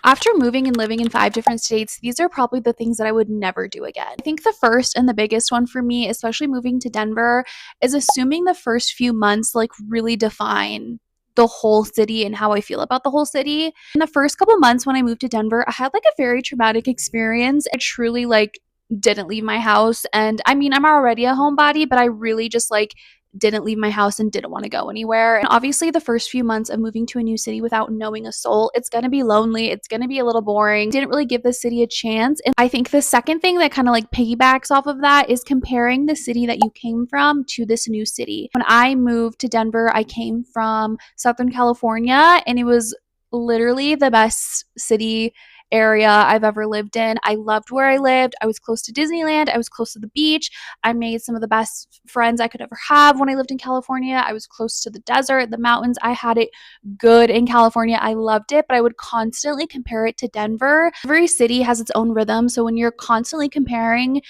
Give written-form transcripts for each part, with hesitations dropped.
After moving and living in 5 different states, these are probably the things that I would never do again. I think the first and the biggest one for me, especially moving to Denver, is assuming the first few months like really define the whole city and how I feel about the whole city. In the first couple months when I moved to Denver, I had like a very traumatic experience. I truly like didn't leave my house, and I mean, I'm already a homebody, but I really just like didn't leave my house and didn't want to go anywhere. And obviously, the first few months of moving to a new city without knowing a soul, it's going to be lonely. It's going to be a little boring. Didn't really give the city a chance. And I think the second thing that kind of like piggybacks off of that is comparing the city that you came from to this new city. When I moved to Denver, I came from Southern California, and it was literally the best city area I've ever lived in. I loved where I lived. I was close to Disneyland. I was close to the beach. I made some of the best friends I could ever have when I lived in California. I was close to the desert, the mountains. I had it good in California. I loved it, but I would constantly compare it to Denver. Every city has its own rhythm. So when you're constantly comparing,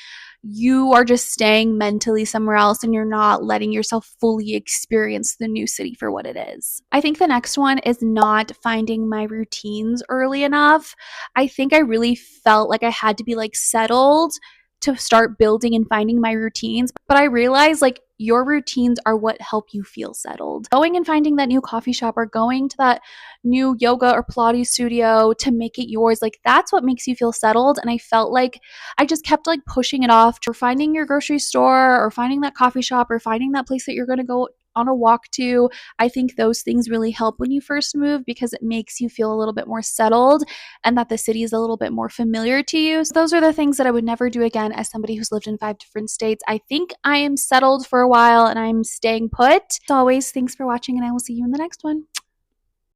you are just staying mentally somewhere else and you're not letting yourself fully experience the new city for what it is. I think the next one is not finding my routines early enough. I think I really felt like I had to be like settled to start building and finding my routines. But I realized like your routines are what help you feel settled. Going and finding that new coffee shop or going to that new yoga or Pilates studio to make it yours, like that's what makes you feel settled. And I felt like I just kept like pushing it off to finding your grocery store or finding that coffee shop or finding that place that you're going to go on a walk to. I think those things really help when you first move because it makes you feel a little bit more settled and that the city is a little bit more familiar to you. So those are the things that I would never do again as somebody who's lived in 5 different states. I think I am settled for a while and I'm staying put. As always, thanks for watching and I will see you in the next one.